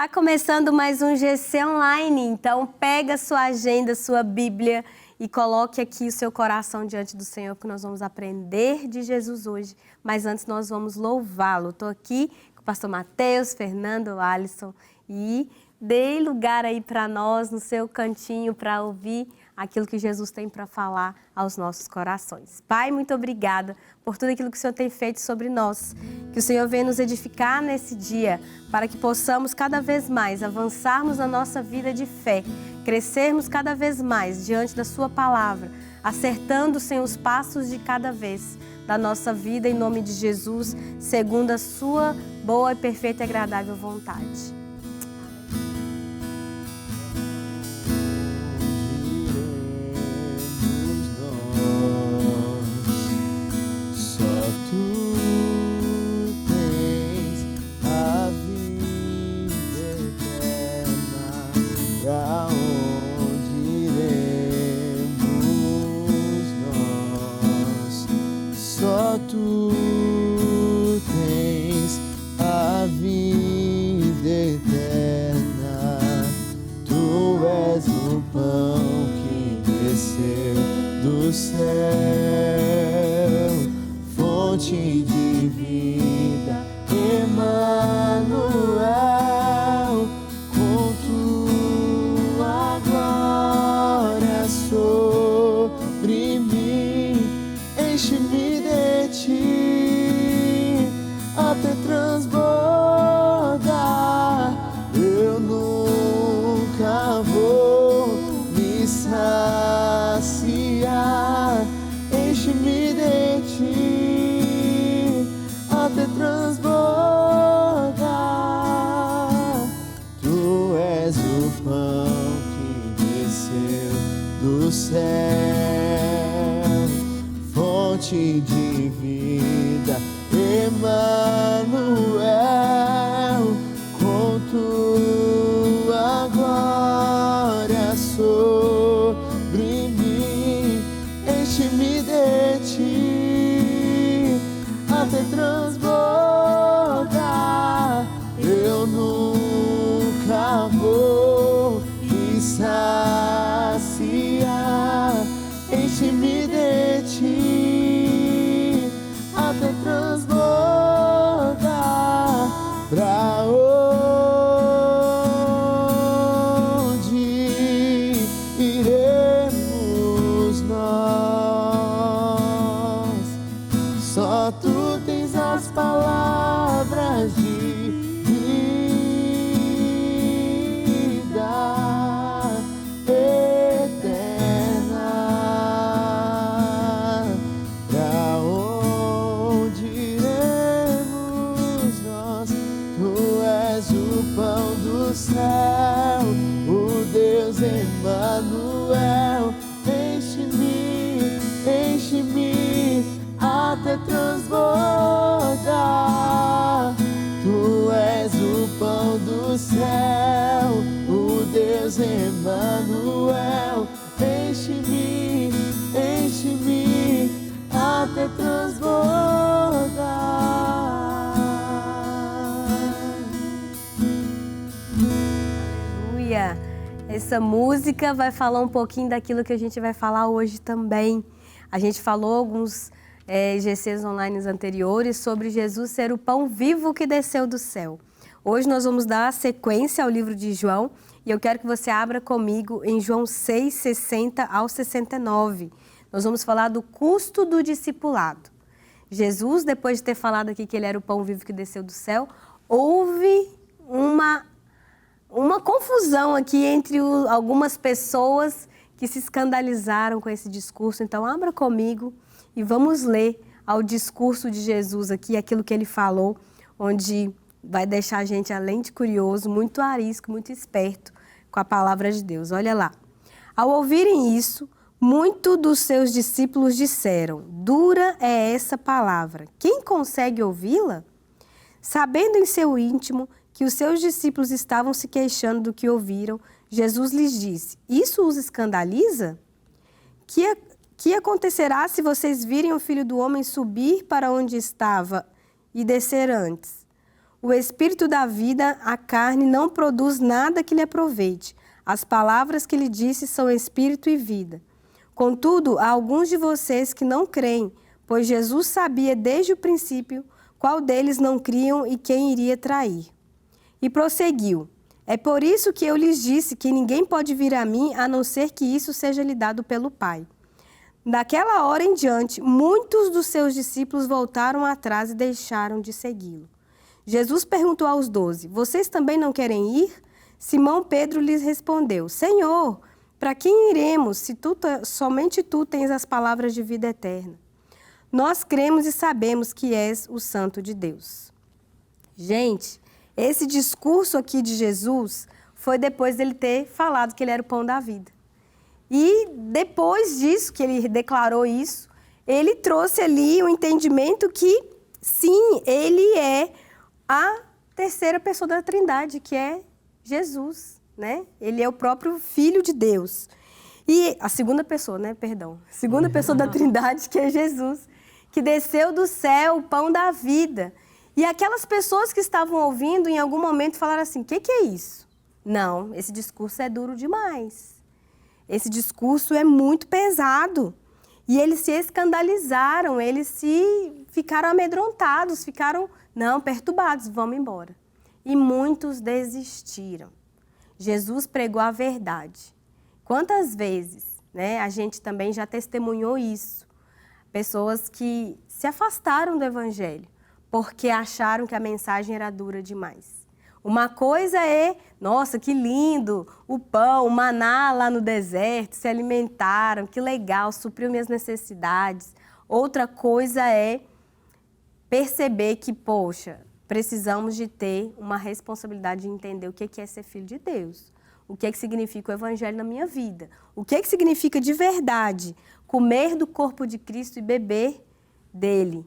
Está começando mais um GC Online, então pega sua agenda, sua Bíblia e coloque aqui o seu coração diante do Senhor, porque nós vamos aprender de Jesus hoje, mas antes nós vamos louvá-lo. Estou aqui com o pastor Mateus, Fernando, Alisson e dê lugar aí para nós no seu cantinho para ouvir aquilo que Jesus tem para falar aos nossos corações. Pai, muito obrigada por tudo aquilo que o Senhor tem feito sobre nós. Que o Senhor venha nos edificar nesse dia, para que possamos cada vez mais avançarmos na nossa vida de fé, crescermos cada vez mais diante da Sua palavra, acertando, Senhor, os passos de cada vez da nossa vida, em nome de Jesus, segundo a Sua boa, perfeita e agradável vontade. Fonte de vida, Emmanuel, com tua glória sobre mim, enche-me de ti até transbordar. Eu nunca vou me saciar, enche-me de ti até transbordar. Tu és o pão que desceu do céu, fonte de vida, Emmanuel, com tua glória sobre mim, enche-me de ti até transbordar. Eu nunca vou me saciar, enche-me de ti até transbordar. Pra onde iremos nós? Só tu tens as palavras de vida eterna. Pra onde iremos nós? Tu és o pão do céu, o Deus Emmanuel. Enche-me, enche-me até transbordar. Tu és o pão do céu, o Deus Emmanuel. Enche-me, enche-me até transbordar. Aleluia! Essa música vai falar um pouquinho daquilo que a gente vai falar hoje também. A gente falou alguns GCs online anteriores sobre Jesus ser o pão vivo que desceu do céu. Hoje nós vamos dar sequência ao livro de João e eu quero que você abra comigo em João 6, 60 ao 69. Nós vamos falar do custo do discipulado. Jesus, depois de ter falado aqui que ele era o pão vivo que desceu do céu, houve uma confusão aqui entre algumas pessoas que se escandalizaram com esse discurso. Então, abra comigo e vamos ler ao discurso de Jesus aqui, aquilo que ele falou, onde vai deixar a gente, além de curioso, muito arisco, muito esperto com a palavra de Deus. Olha lá. Ao ouvirem isso, muitos dos seus discípulos disseram: dura é essa palavra, quem consegue ouvi-la? Sabendo em seu íntimo que os seus discípulos estavam se queixando do que ouviram, Jesus lhes disse: isso os escandaliza? Que acontecerá se vocês virem o Filho do Homem subir para onde estava e descer antes? O espírito da vida, a carne, não produz nada que lhe aproveite. As palavras que lhe disse são espírito e vida. Contudo, há alguns de vocês que não creem, pois Jesus sabia desde o princípio qual deles não criam e quem iria trair. E prosseguiu: é por isso que eu lhes disse que ninguém pode vir a mim a não ser que isso seja lhe dado pelo Pai. Daquela hora em diante, muitos dos seus discípulos voltaram atrás e deixaram de segui-lo. Jesus perguntou aos 12: vocês também não querem ir? Simão Pedro lhes respondeu: Senhor, para quem iremos, se somente tu tens as palavras de vida eterna? Nós cremos e sabemos que és o Santo de Deus. Gente, esse discurso aqui de Jesus foi depois dele ter falado que ele era o pão da vida. E depois disso, que ele declarou isso, ele trouxe ali o entendimento que, sim, ele é a terceira pessoa da Trindade, que é Jesus, né? Ele é o próprio Filho de Deus. E a segunda pessoa, né? Perdão. Segunda pessoa da Trindade, que é Jesus, que desceu do céu, o pão da vida. E aquelas pessoas que estavam ouvindo, em algum momento, falaram assim: o que é isso? Não, esse discurso é duro demais. Esse discurso é muito pesado. E eles se escandalizaram, eles ficaram amedrontados, não, perturbados, vamos embora. E muitos desistiram. Jesus pregou a verdade. Quantas vezes, né, a gente também já testemunhou isso? Pessoas que se afastaram do Evangelho porque acharam que a mensagem era dura demais. Uma coisa é, nossa, que lindo, o pão, o maná lá no deserto, se alimentaram, que legal, supriu minhas necessidades. Outra coisa é perceber que, poxa, precisamos de ter uma responsabilidade de entender o que é ser filho de Deus. O que significa o Evangelho na minha vida. O que significa de verdade comer do corpo de Cristo e beber dele.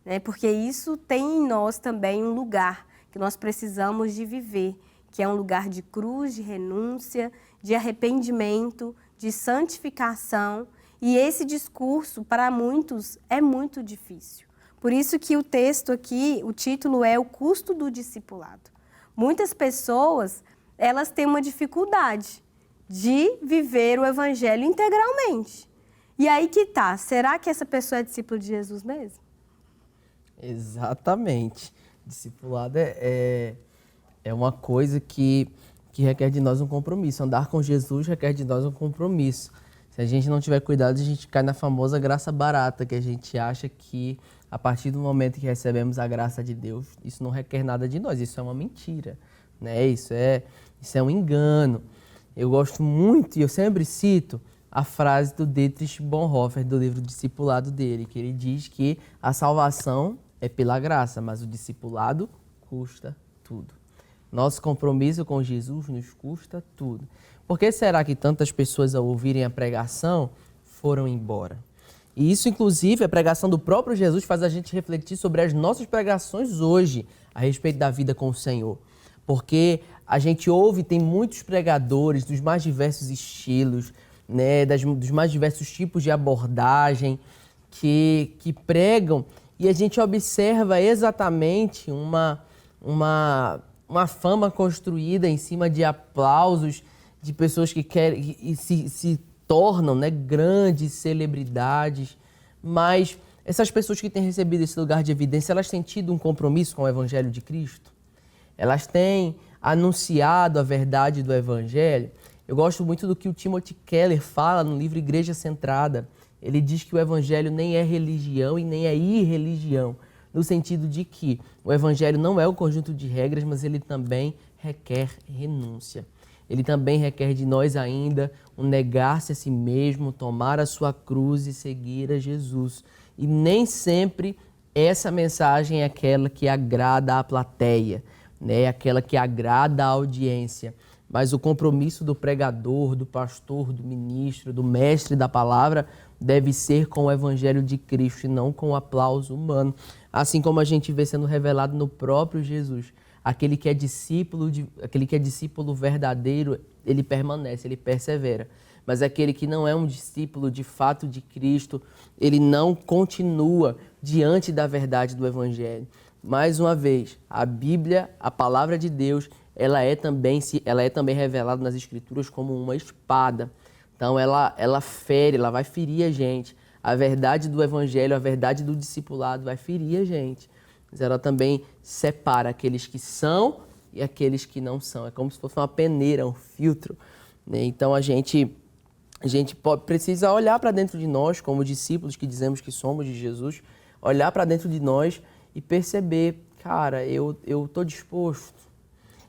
Né? Porque isso tem em nós também um lugar que nós precisamos de viver, que é um lugar de cruz, de renúncia, de arrependimento, de santificação. E esse discurso, para muitos, é muito difícil. Por isso que o texto aqui, o título é O Custo do Discipulado. Muitas pessoas, elas têm uma dificuldade de viver o Evangelho integralmente. E aí que tá, será que essa pessoa é discípulo de Jesus mesmo? Exatamente. Discipulado é uma coisa que requer de nós um compromisso. Andar com Jesus requer de nós um compromisso. Se a gente não tiver cuidado, a gente cai na famosa graça barata, que a gente acha que a partir do momento que recebemos a graça de Deus, isso não requer nada de nós. Isso é uma mentira, né? Isso é um engano. Eu gosto muito, e eu sempre cito, a frase do Dietrich Bonhoeffer, do livro Discipulado dele, que ele diz que a salvação é pela graça, mas o discipulado custa tudo. Nosso compromisso com Jesus nos custa tudo. Por que será que tantas pessoas, ao ouvirem a pregação, foram embora? E isso, inclusive, a pregação do próprio Jesus faz a gente refletir sobre as nossas pregações hoje a respeito da vida com o Senhor. Porque a gente ouve, tem muitos pregadores dos mais diversos estilos, né, dos mais diversos tipos de abordagem que pregam, e a gente observa exatamente uma fama construída em cima de aplausos de pessoas que querem e se tornam, né, grandes celebridades. Mas essas pessoas que têm recebido esse lugar de evidência, elas têm tido um compromisso com o Evangelho de Cristo? Elas têm anunciado a verdade do Evangelho? Eu gosto muito do que o Timothy Keller fala no livro Igreja Centrada. Ele diz que o Evangelho nem é religião e nem é irreligião, no sentido de que o Evangelho não é um conjunto de regras, mas ele também requer renúncia. Ele também requer de nós ainda um negar-se a si mesmo, tomar a sua cruz e seguir a Jesus. E nem sempre essa mensagem é aquela que agrada à plateia, né? Aquela que agrada à audiência. Mas o compromisso do pregador, do pastor, do ministro, do mestre da palavra deve ser com o Evangelho de Cristo e não com o aplauso humano. Assim como a gente vê sendo revelado no próprio Jesus. Aquele que é discípulo verdadeiro, ele permanece, ele persevera. Mas aquele que não é um discípulo de fato de Cristo, ele não continua diante da verdade do Evangelho. Mais uma vez, a Bíblia, a palavra de Deus, ela é também revelada nas Escrituras como uma espada. Então, ela fere, ela vai ferir a gente. A verdade do Evangelho, a verdade do discipulado vai ferir a gente. Mas ela também separa aqueles que são e aqueles que não são. É como se fosse uma peneira, um filtro, né? Então, a gente precisa olhar para dentro de nós, como discípulos que dizemos que somos de Jesus, olhar para dentro de nós e perceber, cara, eu estou disposto,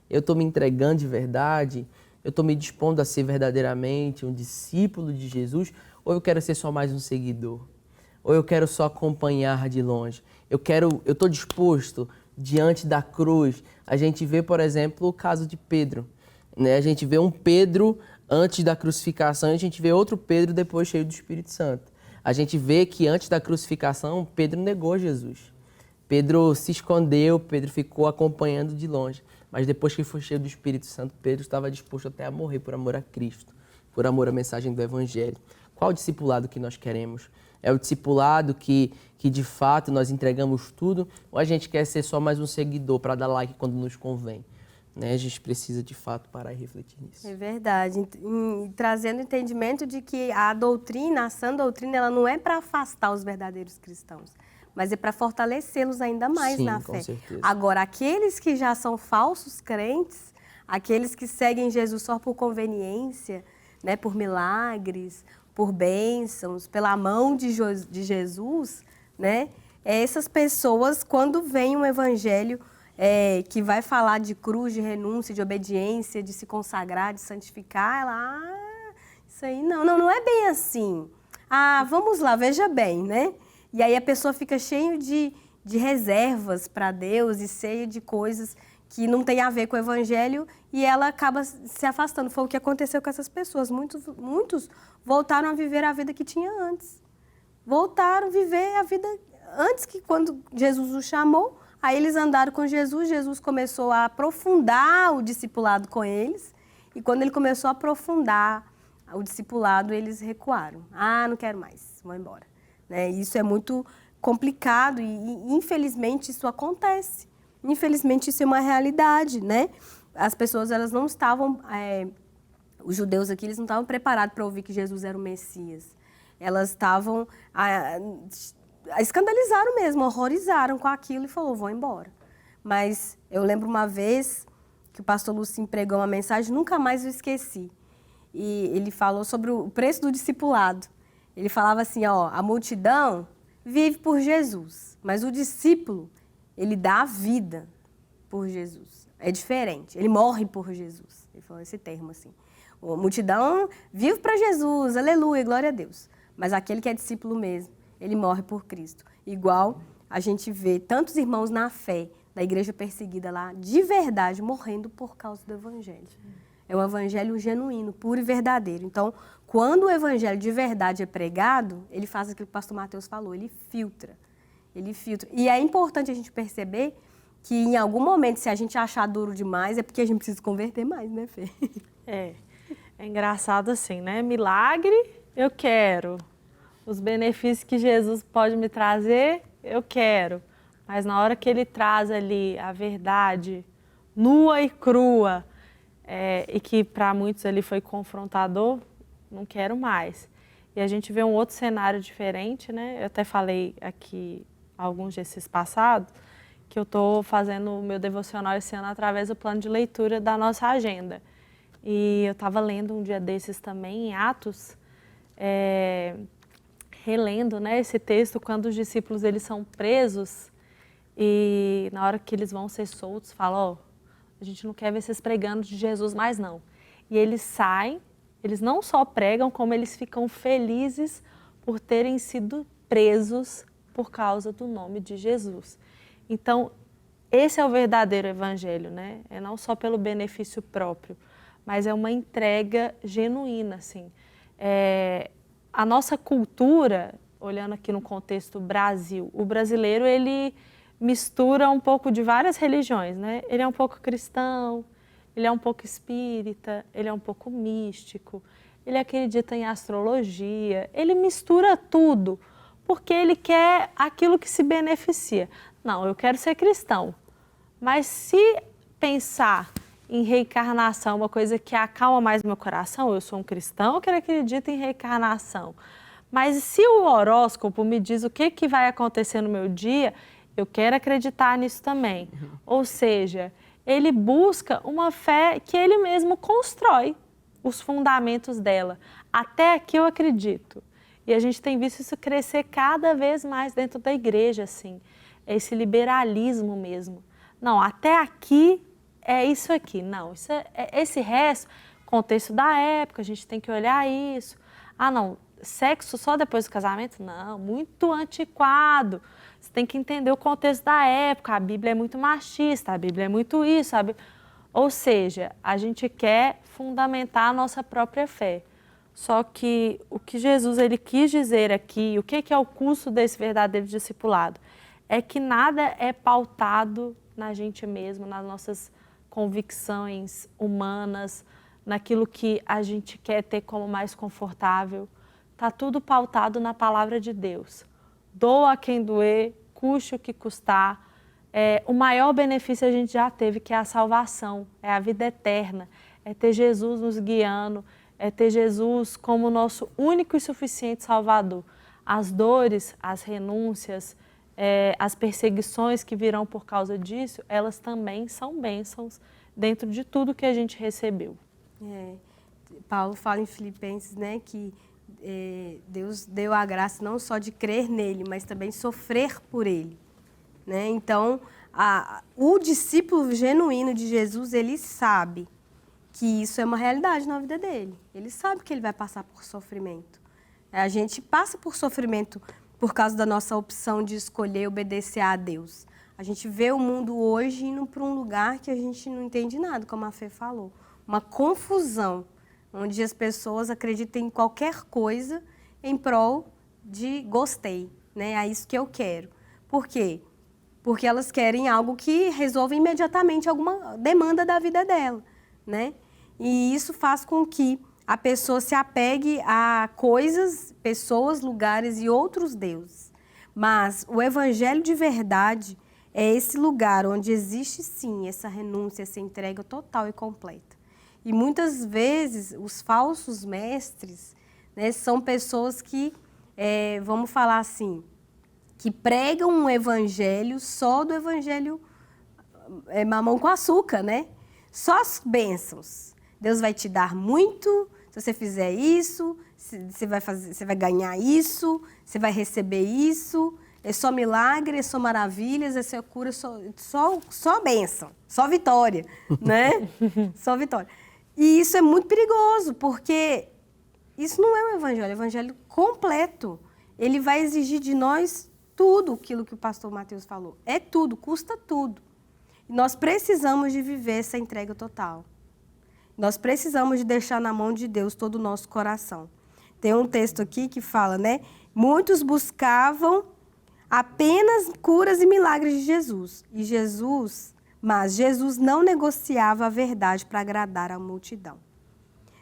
eu estou me entregando de verdade, eu estou me dispondo a ser verdadeiramente um discípulo de Jesus, ou eu quero ser só mais um seguidor? Ou eu quero só acompanhar de longe? Eu estou disposto diante da cruz. A gente vê, por exemplo, o caso de Pedro, né? A gente vê um Pedro antes da crucificação e a gente vê outro Pedro depois cheio do Espírito Santo. A gente vê que antes da crucificação, Pedro negou Jesus. Pedro se escondeu, Pedro ficou acompanhando de longe. Mas depois que foi cheio do Espírito Santo, Pedro estava disposto até a morrer por amor a Cristo, por amor à mensagem do Evangelho. Qual o discipulado que nós queremos? É o discipulado que de fato nós entregamos tudo, ou a gente quer ser só mais um seguidor para dar like quando nos convém? Né? A gente precisa de fato parar e refletir nisso. É verdade. Trazendo o entendimento de que a doutrina, a sã doutrina, ela não é para afastar os verdadeiros cristãos, mas é para fortalecê-los ainda mais na fé. Com certeza. Agora, aqueles que já são falsos crentes, aqueles que seguem Jesus só por conveniência, né, por milagres, por bênçãos, pela mão de Jesus, né, essas pessoas, quando vem um evangelho que vai falar de cruz, de renúncia, de obediência, de se consagrar, de santificar, ela, isso aí não é bem assim. Vamos lá, veja bem, né? E aí a pessoa fica cheia de reservas para Deus e cheia de coisas que não tem a ver com o evangelho e ela acaba se afastando. Foi o que aconteceu com essas pessoas. Muitos voltaram a viver a vida que tinha antes. Voltaram a viver a vida antes que quando Jesus os chamou. Aí eles andaram com Jesus, Jesus começou a aprofundar o discipulado com eles. E quando ele começou a aprofundar o discipulado, eles recuaram. Não quero mais, vou embora. Né? Isso é muito complicado e infelizmente isso acontece. Infelizmente isso é uma realidade, né? As pessoas elas não estavam, os judeus aqui eles não estavam preparados para ouvir que Jesus era o Messias. Elas estavam escandalizaram mesmo, horrorizaram com aquilo e falou, vou embora. Mas eu lembro uma vez que o pastor Lúcio pregou uma mensagem, nunca mais eu esqueci. E ele falou sobre o preço do discipulado. Ele falava assim, a multidão vive por Jesus, mas o discípulo, ele dá a vida por Jesus. É diferente, ele morre por Jesus. Ele falou esse termo assim. A multidão vive para Jesus, aleluia, glória a Deus. Mas aquele que é discípulo mesmo, ele morre por Cristo. Igual a gente vê tantos irmãos na fé, da igreja perseguida lá, de verdade, morrendo por causa do evangelho. É um evangelho genuíno, puro e verdadeiro. Então, quando o evangelho de verdade é pregado, ele faz aquilo que o pastor Mateus falou, ele filtra. Ele filtra. E é importante a gente perceber que em algum momento, se a gente achar duro demais, é porque a gente precisa converter mais, né, Fê? É engraçado assim, né? Milagre, eu quero. Os benefícios que Jesus pode me trazer, eu quero. Mas na hora que ele traz ali a verdade nua e crua, e que para muitos ali foi confrontador, não quero mais. E a gente vê um outro cenário diferente, né? Eu até falei aqui alguns dias passados que eu estou fazendo o meu devocional esse ano através do plano de leitura da nossa agenda. E eu estava lendo um dia desses também, em Atos, relendo, né, esse texto, quando os discípulos eles são presos e na hora que eles vão ser soltos, falam, a gente não quer ver vocês pregando de Jesus mais não. E eles saem, eles não só pregam, como eles ficam felizes por terem sido presos por causa do nome de Jesus. Então, esse é o verdadeiro evangelho, né? É não só pelo benefício próprio, mas é uma entrega genuína, assim. A nossa cultura, olhando aqui no contexto Brasil, o brasileiro, ele mistura um pouco de várias religiões, né? Ele é um pouco cristão, ele é um pouco espírita, ele é um pouco místico, ele acredita em astrologia, ele mistura tudo, porque ele quer aquilo que se beneficia. Não, eu quero ser cristão. Mas se pensar em reencarnação, uma coisa que acalma mais meu coração, eu sou um cristão que acredita em reencarnação. Mas se o horóscopo me diz o que vai acontecer no meu dia, eu quero acreditar nisso também. Ou seja, ele busca uma fé que ele mesmo constrói os fundamentos dela. Até aqui eu acredito. E a gente tem visto isso crescer cada vez mais dentro da igreja, assim. É esse liberalismo mesmo. Não, até aqui é isso aqui. Não, isso esse resto, contexto da época, a gente tem que olhar isso. Ah, não, sexo só depois do casamento? Não, muito antiquado. Você tem que entender o contexto da época. A Bíblia é muito machista, a Bíblia é muito isso. Ou seja, a gente quer fundamentar a nossa própria fé. Só que o que Jesus ele quis dizer aqui, o que é o custo desse verdadeiro discipulado? É que nada é pautado na gente mesmo, nas nossas convicções humanas, naquilo que a gente quer ter como mais confortável. Está tudo pautado na palavra de Deus. Doa a quem doer, custe o que custar. O maior benefício a gente já teve, que é a salvação, é a vida eterna, é ter Jesus nos guiando, é ter Jesus como nosso único e suficiente Salvador. As dores, as renúncias, as perseguições que virão por causa disso, elas também são bênçãos dentro de tudo que a gente recebeu. Paulo fala em Filipenses, né, que Deus deu a graça não só de crer nele, mas também sofrer por ele. Né? Então, o discípulo genuíno de Jesus, ele sabe que isso é uma realidade na vida dele. Ele sabe que ele vai passar por sofrimento. A gente passa por sofrimento por causa da nossa opção de escolher obedecer a Deus. A gente vê o mundo hoje indo para um lugar que a gente não entende nada, como a Fê falou. Uma confusão, onde as pessoas acreditam em qualquer coisa em prol de gostei, né? É isso que eu quero. Por quê? Porque elas querem algo que resolva imediatamente alguma demanda da vida dela, né? E isso faz com que a pessoa se apegue a coisas, pessoas, lugares e outros deuses. Mas o evangelho de verdade é esse lugar onde existe, sim, essa renúncia, essa entrega total e completa. E muitas vezes os falsos mestres, né, são pessoas que, vamos falar assim, que pregam um evangelho só do evangelho mamão com açúcar, né? Só as bênçãos. Deus vai te dar muito, se você fizer isso, você vai ganhar isso, você vai receber isso, é só milagre, é só maravilhas, é só cura, só bênção, só vitória, né? Só vitória. E isso é muito perigoso, porque isso não é um evangelho, é um evangelho completo. Ele vai exigir de nós tudo aquilo que o pastor Mateus falou. É tudo, custa tudo. E nós precisamos de viver essa entrega total. Nós precisamos de deixar na mão de Deus todo o nosso coração. Tem um texto aqui que fala, né? Muitos buscavam apenas curas e milagres de Jesus. Mas Jesus não negociava a verdade para agradar a multidão.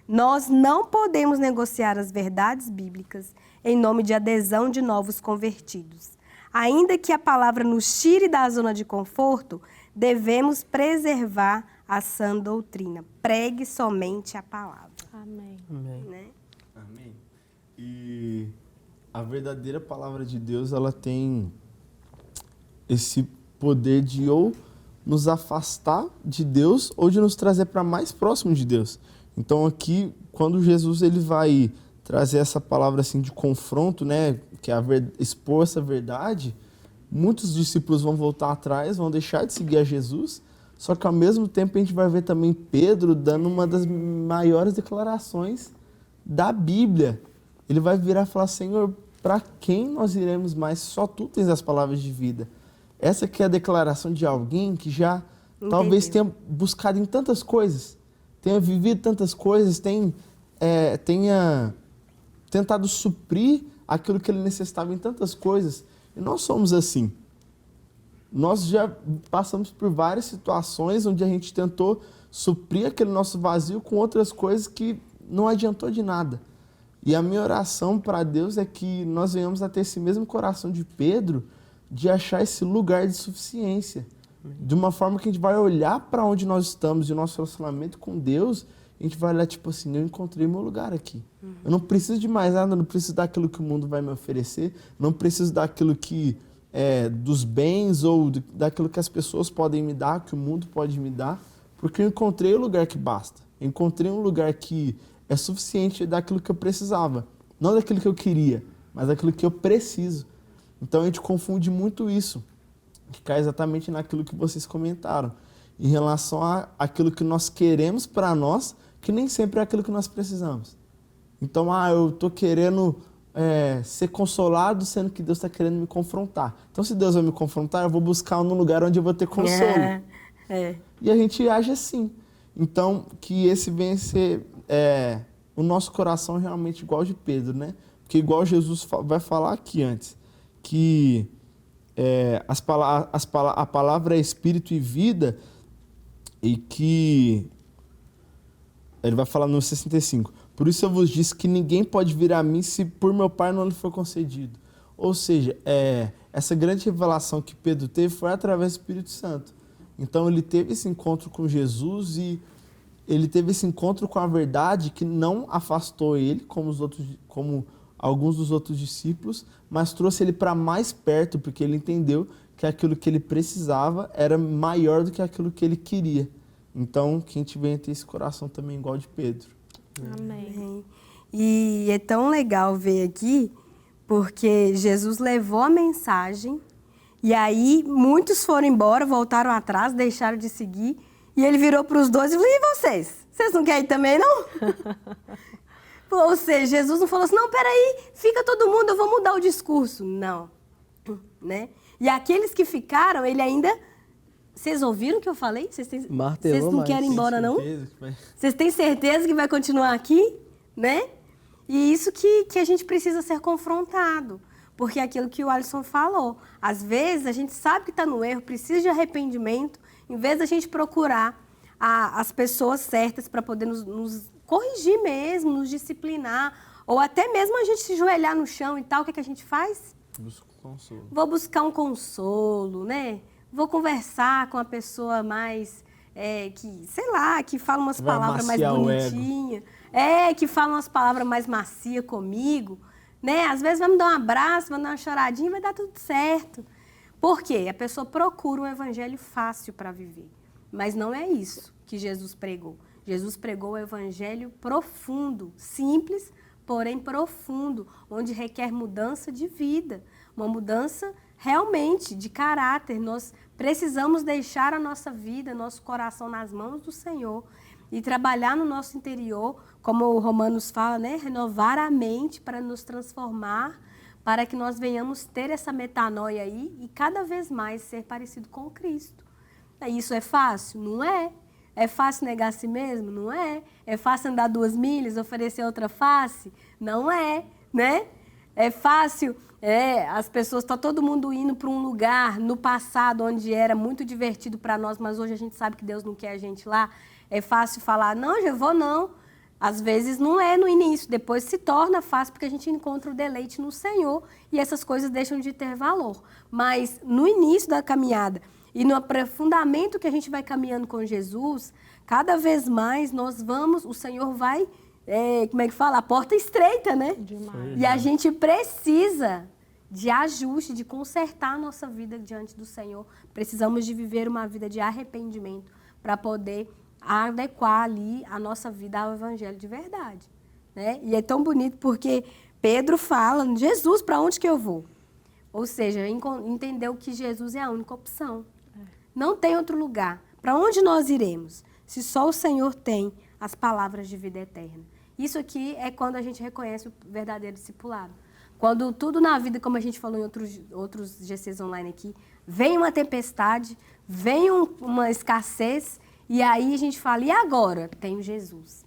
Nós não podemos negociar as verdades bíblicas em nome de adesão de novos convertidos. Ainda que a palavra nos tire da zona de conforto, devemos preservar a sã doutrina. Pregue somente a palavra. Amém. Amém. Né? Amém. E a verdadeira palavra de Deus, ela tem esse poder de ou nos afastar de Deus ou de nos trazer para mais próximo de Deus. Então aqui, quando Jesus ele vai trazer essa palavra assim de confronto, né, que é expor essa verdade, muitos discípulos vão voltar atrás, vão deixar de seguir a Jesus, só que ao mesmo tempo a gente vai ver também Pedro dando uma das maiores declarações da Bíblia. Ele vai virar e falar: Senhor, para quem nós iremos mais? Só tu tens as palavras de vida. Essa aqui é a declaração de alguém que já talvez tenha buscado em tantas coisas, tenha vivido tantas coisas, tenha tentado suprir aquilo que ele necessitava em tantas coisas. E nós somos assim. Nós já passamos por várias situações onde a gente tentou suprir aquele nosso vazio com outras coisas que não adiantou de nada. E a minha oração para Deus é que nós venhamos a ter esse mesmo coração de Pedro, de achar esse lugar de suficiência. De uma forma que a gente vai olhar para onde nós estamos e o nosso relacionamento com Deus, a gente vai olhar tipo assim, eu encontrei meu lugar aqui. Eu não preciso de mais nada, não preciso daquilo que o mundo vai me oferecer, não preciso daquilo que dos bens ou daquilo que as pessoas podem me dar, que o mundo pode me dar, porque eu encontrei o lugar que basta. Eu encontrei um lugar que é suficiente daquilo que eu precisava. Não daquilo que eu queria, mas daquilo que eu preciso. Então a gente confunde muito isso, que cai exatamente naquilo que vocês comentaram, em relação àquilo que nós queremos para nós, que nem sempre é aquilo que nós precisamos. Então, eu estou querendo ser consolado, sendo que Deus está querendo me confrontar. Então, se Deus vai me confrontar, eu vou buscar um lugar onde eu vou ter consolo. E a gente age assim. Então, que esse venha a ser o nosso coração realmente igual de Pedro, né? Porque igual Jesus vai falar aqui antes, que a palavra é espírito e vida, e que ele vai falar no 65. Por isso eu vos disse que ninguém pode vir a mim se por meu Pai não lhe for concedido. Ou seja, essa grande revelação que Pedro teve foi através do Espírito Santo. Então ele teve esse encontro com Jesus e ele teve esse encontro com a verdade que não afastou ele, como alguns dos outros discípulos, mas trouxe ele para mais perto, porque ele entendeu que aquilo que ele precisava era maior do que aquilo que ele queria. Então, que a gente venha ter esse coração também igual de Pedro. Amém. E é tão legal ver aqui, porque Jesus levou a mensagem, e aí muitos foram embora, voltaram atrás, deixaram de seguir, e ele virou para os 12 e falou, e vocês? Vocês não querem ir também, não? Ou seja, Jesus não falou assim, não, peraí, fica todo mundo, eu vou mudar o discurso. Não, né? E aqueles que ficaram, ele ainda... Vocês ouviram o que eu falei? Vocês não querem ir embora, não? Vocês têm certeza que vai continuar aqui? Né? E isso que a gente precisa ser confrontado. Porque é aquilo que o Alisson falou. Às vezes, a gente sabe que está no erro, precisa de arrependimento, em vez da gente procurar as pessoas certas para poder nos corrigir mesmo, nos disciplinar, ou até mesmo a gente se ajoelhar no chão e tal, o que a gente faz? Busca um consolo. Vou buscar um consolo, né? Vou conversar com a pessoa mais, que fala umas palavras mais bonitinhas. Que fala umas palavras mais macias comigo. Né? Às vezes vai me dar um abraço, vai me dar uma choradinha, vai dar tudo certo. Por quê? A pessoa procura um evangelho fácil para viver. Mas não é isso que Jesus pregou. Jesus pregou o evangelho profundo, simples, porém profundo, onde requer mudança de vida, uma mudança realmente de caráter. Nós precisamos deixar a nossa vida, nosso coração nas mãos do Senhor e trabalhar no nosso interior, como o Romanos fala, né? Renovar a mente para nos transformar, para que nós venhamos ter essa metanoia aí e cada vez mais ser parecido com Cristo. Isso é fácil? Não é. É fácil negar a si mesmo? Não é. É fácil andar 2 milhas, oferecer outra face? Não é, né? É fácil, as pessoas, está todo mundo indo para um lugar no passado onde era muito divertido para nós, mas hoje a gente sabe que Deus não quer a gente lá. É fácil falar, não, já vou não. Às vezes não é no início, depois se torna fácil porque a gente encontra o deleite no Senhor e essas coisas deixam de ter valor. Mas no início da caminhada e no aprofundamento que a gente vai caminhando com Jesus, cada vez mais nós vamos, o Senhor vai, a porta estreita, né? Demais. E a gente precisa de ajuste, de consertar a nossa vida diante do Senhor. Precisamos de viver uma vida de arrependimento para poder adequar ali a nossa vida ao evangelho de verdade, né? E é tão bonito porque Pedro fala, Jesus, para onde que eu vou? Ou seja, entendeu que Jesus é a única opção. Não tem outro lugar. Para onde nós iremos? Se só o Senhor tem as palavras de vida eterna. Isso aqui é quando a gente reconhece o verdadeiro discipulado. Quando tudo na vida, como a gente falou em outros GCs online aqui, vem uma tempestade, vem uma escassez, e aí a gente fala, e agora? Tenho Jesus.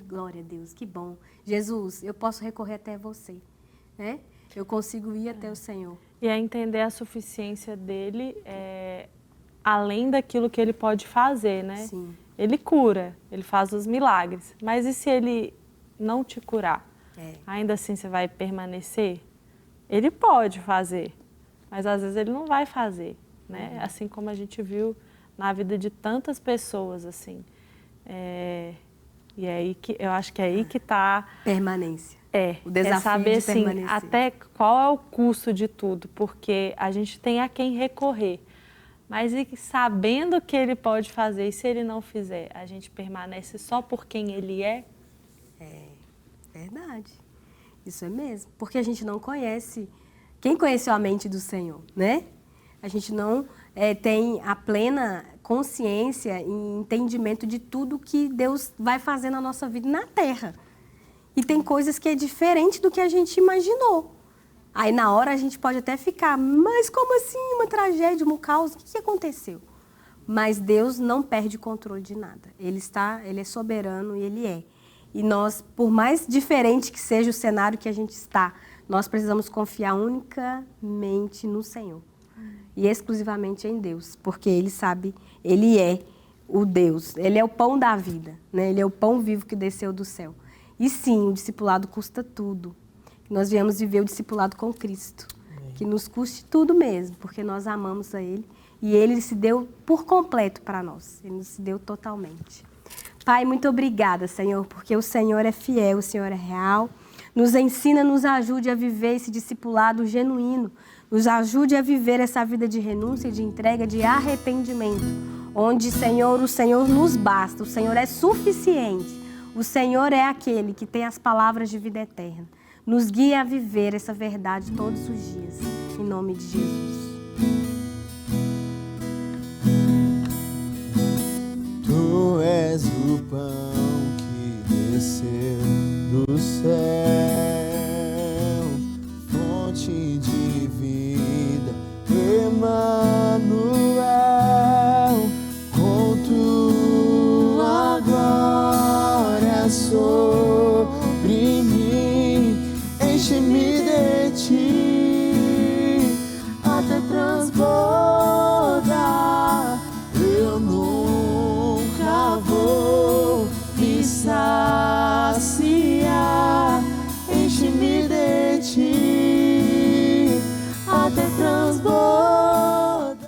Glória a Deus, que bom. Jesus, eu posso recorrer até você, né? Eu consigo ir até o Senhor. E é entender a suficiência dele, além daquilo que ele pode fazer, né? Sim. Ele cura, ele faz os milagres. Mas e se ele não te curar? Ainda assim você vai permanecer? Ele pode fazer, mas às vezes ele não vai fazer, né? Assim como a gente viu na vida de tantas pessoas, assim. E é aí que, eu acho que é aí que está... Permanência. O desafio saber, de permanecer. Assim, até qual é o custo de tudo, porque a gente tem a quem recorrer. Mas e sabendo que ele pode fazer, e se ele não fizer, a gente permanece só por quem ele é? É verdade. Isso é mesmo. Porque a gente não conhece. Quem conheceu a mente do Senhor, né? A gente não tem a plena consciência e entendimento de tudo que Deus vai fazer na nossa vida na Terra. E tem coisas que é diferente do que a gente imaginou. Aí na hora a gente pode até ficar, mas como assim? Uma tragédia, um caos? O que aconteceu? Mas Deus não perde o controle de nada. Ele é soberano e Ele é. E nós, por mais diferente que seja o cenário que a gente está, nós precisamos confiar unicamente no Senhor. E exclusivamente em Deus, porque Ele sabe, Ele é o Deus, Ele é o pão da vida, né? Ele é o pão vivo que desceu do céu. E sim, o discipulado custa tudo. Nós viemos viver o discipulado com Cristo, que nos custe tudo mesmo, porque nós amamos a Ele e Ele se deu por completo para nós, Ele nos deu totalmente. Pai, muito obrigada, Senhor, porque o Senhor é fiel, o Senhor é real. Nos ensina, nos ajude a viver esse discipulado genuíno, nos ajude a viver essa vida de renúncia, de entrega, de arrependimento, onde, Senhor, o Senhor nos basta, o Senhor é suficiente, o Senhor é aquele que tem as palavras de vida eterna. Nos guia a viver essa verdade todos os dias, em nome de Jesus. Tu és o pão que desceu do céu.